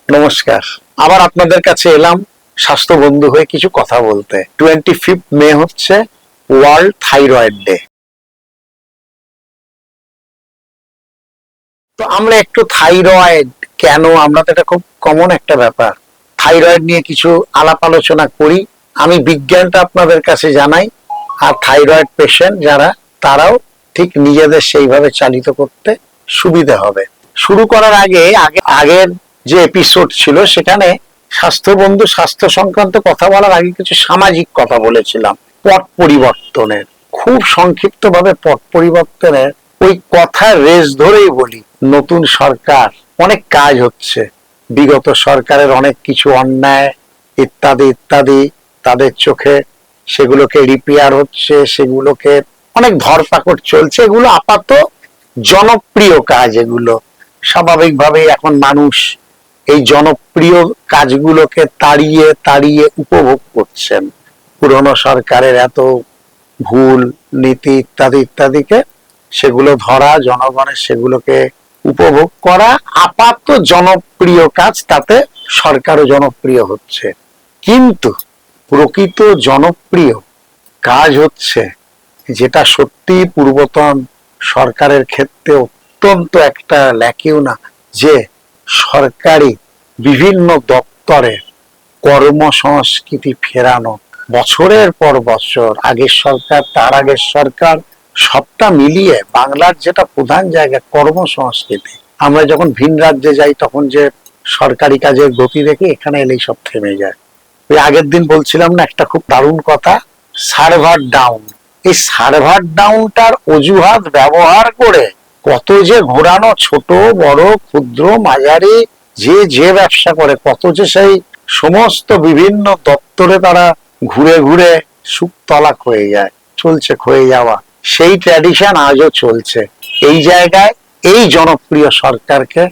নমস্কার। আবার আপনাদের কাছে এলাম স্বাস্থ্য বন্ধু হয়ে কিছু কথা বলতে। 25 মে হচ্ছে ওয়ার্ল্ড থাইরয়েড ডে। তো আমরা একটু থাইরয়েড কেন, আমরা তো এটা খুব কমন একটা ব্যাপার, থাইরয়েড নিয়ে কিছু আলাপ আলোচনা করি। আমি বিজ্ঞানটা আপনাদের কাছে জানাই, আর থাইরয়েড পেশেন্ট যারা তারাও ঠিক নিজেদের সেইভাবে চালিত করতে সুবিধা হবে। শুরু করার আগের যে এপিসোড ছিল সেখানে স্বাস্থ্য বন্ধু স্বাস্থ্য সংক্রান্ত কথা বলার আগে কিছু সামাজিক কথা বলেছিলাম, পট পরিবর্তনের। খুব সংক্ষিপ্ত ভাবে পট পরিবর্তনের ওই কথার রেশ ধরেই বলি, নতুন সরকার, অনেক কাজ হচ্ছে, বিগত সরকারের অনেক কিছু অন্যায় ইত্যাদি ইত্যাদি তাদের চোখে সেগুলোকে রিপেয়ার হচ্ছে, সেগুলোকে অনেক ধরপাকড় চলছে। এগুলো আপাতত জনপ্রিয় কাজ, এগুলো স্বাভাবিকভাবে এখন মানুষ এই জনপ্রিয় কাজগুলোকে তাড়িয়ে তাড়িয়ে উপভোগ করছেন। পুরনো সরকারের এত ভুল নীতি ইত্যাদি ইত্যাদিকে সেগুলো ধরা, জনগণের সেগুলোকে উপভোগ করা আপাতত জনপ্রিয় কাজ, তাতে সরকারও জনপ্রিয় হচ্ছে। কিন্তু প্রকৃত জনপ্রিয় কাজ হচ্ছে যেটা সত্যি পূর্বতন সরকারের ক্ষেত্রে অত্যন্ত একটা ল্যাকিউ না, যে সরকারি বিভিন্ন দপ্তরে কর্মসংস্কৃতি ফেরানো। বছরের পর বছর আগের সরকার, তার আগের সরকার, সবটা মিলিয়ে বাংলার যেটা প্রধান জায়গা কর্মসংস্কৃতি। আমরা যখন ভিন রাজ্যে যাই তখন যে সরকারি কাজের গতি দেখে এখানে এলেই সব থেমে যায়। ওই আগের দিন বলছিলাম না একটা খুব দারুণ কথা, সার্ভার ডাউন। এই সার্ভার ডাউনটার অজুহাত ব্যবহার করে কত যে ঘোরানো, ছোট বড় ক্ষুদ্র মাঝারি যে যে ব্যবসা করে, কত যে সেই সমস্ত বিভিন্ন দপ্তরে তারা ঘুরে ঘুরে সুখ তলাক হয়ে যায়, চলছে ক্ষয়ে যাওয়া। সেই ট্র্যাডিশন আজও চলছে। এই জায়গায় এই জনপ্রিয় সরকারকে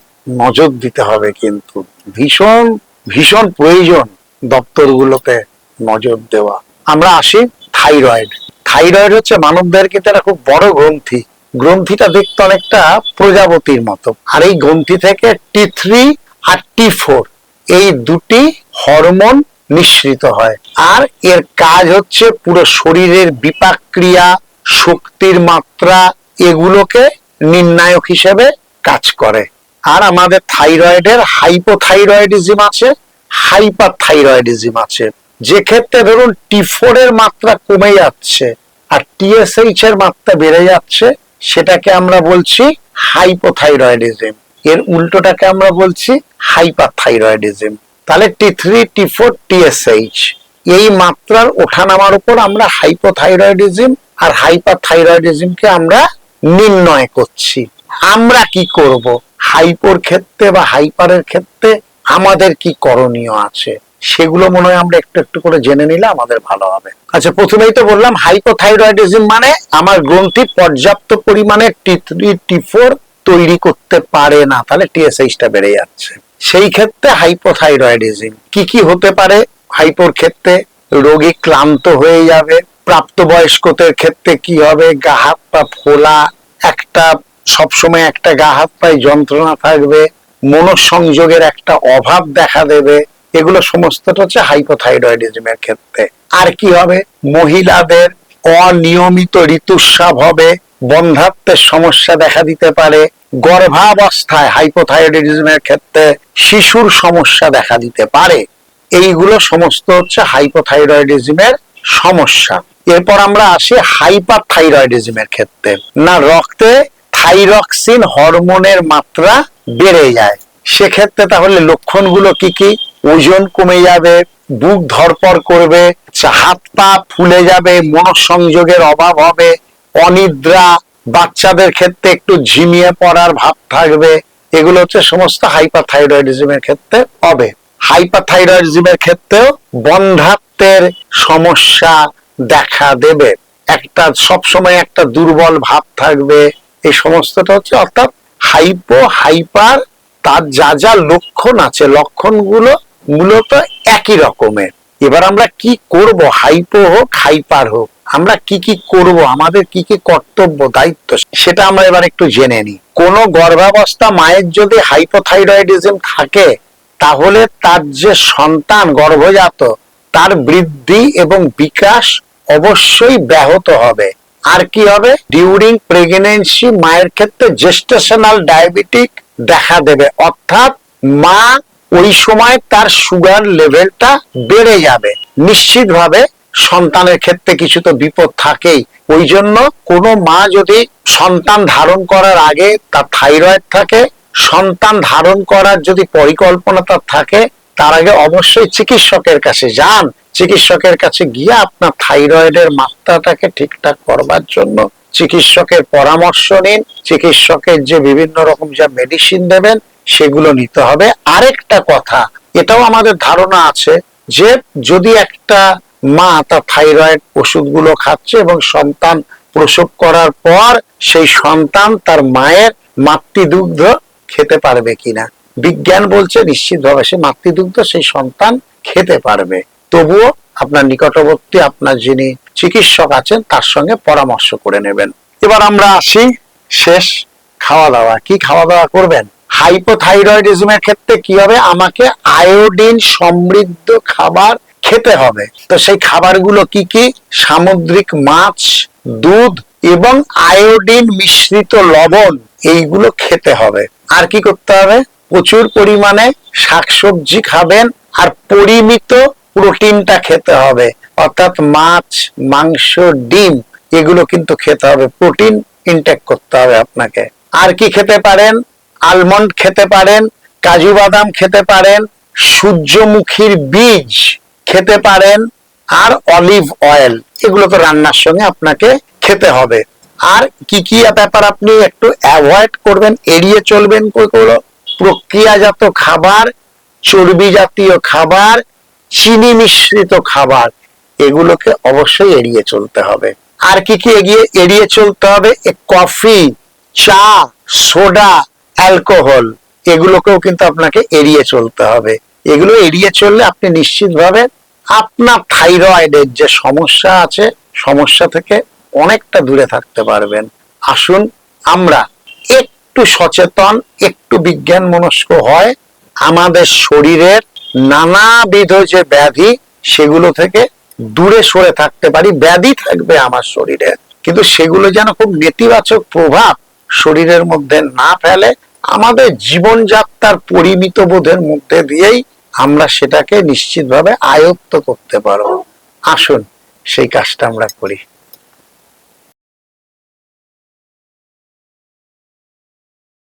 নজর দিতে হবে, কিন্তু ভীষণ ভীষণ প্রয়োজন দপ্তরগুলোতে নজর দেওয়া। আমরা আসি থাইরয়েড। থাইরয়েড হচ্ছে মানবদেহের কিন্তু একটা খুব বড় গ্রন্থি। গ্রন্থিটা দেখতে অনেকটা প্রজাপতির মতো, আর এই গ্রন্থি থেকে T3 আর T4 এই দুটি হরমোন নিঃসৃত হয়। আর এর কাজ হচ্ছে পুরো শরীরের বিপাক ক্রিয়া, শক্তির মাত্রা, এগুলোকে নির্ণায়ক হিসেবে কাজ করে। আর আমাদের থাইরয়েডের হাইপোথাইরয়েডিজম আছে, হাইপার থাইরয়েডিজম আছে। যে ক্ষেত্রে ধরুন T4 এর মাত্রা কমে যাচ্ছে আর TSH এর মাত্রা বেড়ে যাচ্ছে, সেটাকে আমরা বলছি হাইপোথাইরয়েডিজম। এর উল্টোটাকে আমরা বলছি হাইপার থাইরয়েডিজম। তাহলে T3, T4, TSH এই মাত্রার ওঠানামার উপর আমরা হাইপোথাইরয়েডিজম আর হাইপার থাইরয়েডিজমকে আমরা নির্ণয় করছি। আমরা কি করব হাইপোর ক্ষেত্রে বা হাইপারের ক্ষেত্রে, আমাদের কি করণীয় আছে, সেগুলো মনে হয় আমরা একটু একটু করে জেনে নিলে আমাদের ভালো হবে। আচ্ছা, প্রথমেই তো বললাম হাইপোথাইরয়েডিজম মানে আমার গ্রন্থি পর্যাপ্ত পরিমাণে T3, T4 তৈরি করতে পারে না, তাহলে TSH-টা বেড়ে যাচ্ছে। সেই ক্ষেত্রে হাইপোথাইরয়েডিজম কি কি হতে পারে? হাইপোর ক্ষেত্রে রোগী ক্লান্ত হয়ে যাবে। প্রাপ্তবয়স্কদের ক্ষেত্রে কি হবে? গা হাত পা ফোলা, একটা সবসময় একটা গা হাত পায়ে যন্ত্রণা থাকবে, মনোসংযোগের একটা অভাব দেখা দেবে। এগুলো সমস্তটা হচ্ছে হাইপোথাইরয়েডিজমের ক্ষেত্রে। আর কি হবে? মহিলাদের অনিয়মিত ঋতুস্রাব হবে, বন্ধ্যাত্বের সমস্যা দেখা দিতে পারে। গর্ভাবস্থায় হাইপোথাইরয়েডিজমের ক্ষেত্রে শিশুর সমস্যা দেখা দিতে পারে। এইগুলো সমস্ত হচ্ছে হাইপোথাইরয়েডিজমের সমস্যা। এরপর আমরা আসি হাইপার থাইরয়েডিজমের ক্ষেত্রে। না, রক্তে থাইরক্সিন হরমোনের মাত্রা বেড়ে যায়। সেক্ষেত্রে তাহলে লক্ষণগুলো কি কি? ওজন কমে যাবে, বুক ধড়ফড় করবে, হাত পা ফুলে যাবে, মনোসংযোগের অভাব হবে, অনিদ্রা, বাচ্চাদের ক্ষেত্রে একটু ঝিমিয়ে পড়ার ভাব থাকবে। এগুলো হচ্ছে সমস্ত হাইপারথাইরয়েডিজমের ক্ষেত্রে হবে। হাইপারথাইরয়েডিজমের ক্ষেত্রেও বন্ধ্যাত্বের সমস্যা দেখা দেবে, একটা সবসময় একটা দুর্বল ভাব থাকবে। এই সমস্তটা হচ্ছে অর্থাৎ হাইপার, তার যা যা লক্ষণ আছে লক্ষণগুলো মূলত একই রকমের। এবার আমরা কি করব, হাইপো হোক হাইপার হোক, আমরা কি কি করব, আমাদের কি কি কর্তব্য দায়িত্ব, সেটা আমরা এবার একটু জেনে নিই। কোন গর্ভাবস্থা মায়ের যদি হাইপোথাইরয়েডিজম থাকে তাহলে তার যে সন্তান গর্ভজাত তার বৃদ্ধি এবং বিকাশ অবশ্যই ব্যাহত হবে। আর কি হবে, ডিউরিং প্রেগন্যান্সি মায়ের ক্ষেত্রে জেস্টেশনাল ডায়াবেটিক দেখা দেবে, অর্থাৎ মা ওই সময় তার সুগার লেভেলটা বেড়ে যাবে। নিশ্চিতভাবে সন্তানের ক্ষেত্রে কিছু তো বিপদ থাকেই। ওই জন্য কোনো মা যদি সন্তান ধারণ করার আগে তার থাইরয়েড থাকে, সন্তান ধারণ করার যদি পরিকল্পনা তার থাকে, তার আগে অবশ্যই চিকিৎসকের কাছে যান। চিকিৎসকের কাছে গিয়ে আপনার থাইরয়েডের মাত্রাটাকে ঠিকঠাক করবার জন্য চিকিৎসকের পরামর্শ নিন। চিকিৎসকের যে বিভিন্ন রকম যা মেডিসিন দেবেন সেগুলো নিতে হবে। আরেকটা কথা, এটাও আমাদের ধারণা আছে যে যদি একটা মা তার থাইরয়েড ওষুধগুলো খাচ্ছে এবং সন্তান প্রসব করার পর সেই সন্তান তার মায়ের মাতৃদুগ্ধ খেতে পারবে কিনা, বিজ্ঞান বলছে নিশ্চিতভাবে সে মাতৃদুগ্ধ সেই সন্তান খেতে পারবে। তবুও আপনার নিকটবর্তী আপনার যিনি চিকিৎসক আছেন তার সঙ্গে পরামর্শ করে নেবেন। এবার আমরা আসি শেষ, খাওয়া দাওয়া। কি খাওয়া দাওয়া করবেন? হাইপোথাইরয়েডিজমের ক্ষেত্রে কি হবে, আমাকে আয়োডিন সমৃদ্ধ খাবার খেতে হবে। তো সেই খাবারগুলো কি কি? সামুদ্রিক মাছ, দুধ এবং আয়োডিন মিশ্রিত লবণ, এইগুলো খেতে হবে। আর কি করতে হবে? প্রচুর পরিমাণে শাকসবজি খাবেন আর পরিমিত প্রোটিনটা খেতে হবে, অর্থাৎ মাছ, মাংস, ডিম এগুলো কিন্তু খেতে হবে। প্রোটিন ইনটেক করতে হবে আপনাকে। আর কি খেতে পারেন? আলমন্ড খেতে পারেন, কাজু বাদাম খেতে পারেন, সূর্যমুখীর বীজ খেতে পারেন, আর অলিভ অয়েল, এগুলো তো রান্নার সঙ্গে আপনাকে খেতে হবে। আর কি কি ব্যাপার আপনি একটু অ্যাভয়েড করবেন, এড়িয়ে চলবেন? কোনগুলো? প্রক্রিয়াজাত খাবার, চর্বি জাতীয় খাবার, চিনি মিশ্রিত খাবার, এগুলোকে অবশ্যই এড়িয়ে চলতে হবে। আর কি কি এড়িয়ে চলতে হবে? কফি, চা, সোডা, অ্যালকোহল, এগুলোকেও কিন্তু আপনাকে এড়িয়ে চলতে হবে। এগুলো এড়িয়ে চললে আপনি নিশ্চিতভাবে আপনার থাইরয়েডের যে সমস্যা আছে সমস্যা থেকে অনেকটা দূরে থাকতে পারবেন। আসুন আমরা একটু সচেতন, একটু বিজ্ঞান মনস্ক হয়, আমাদের শরীরের নানাবিধ যে ব্যাধি সেগুলো থেকে দূরে সরে থাকতে পারি। ব্যাধি থাকবে আমার শরীরে, কিন্তু সেগুলো যেন খুব নেতিবাচক প্রভাব শরীরের মধ্যে না ফেলে। আমাদের জীবনযাত্রার পরিমিত বোধের মধ্যে দিয়েই আমরা সেটাকে নিশ্চিতভাবে আয়ত্ত করতে পারবো। আসুন সেই কাজটা আমরা করি।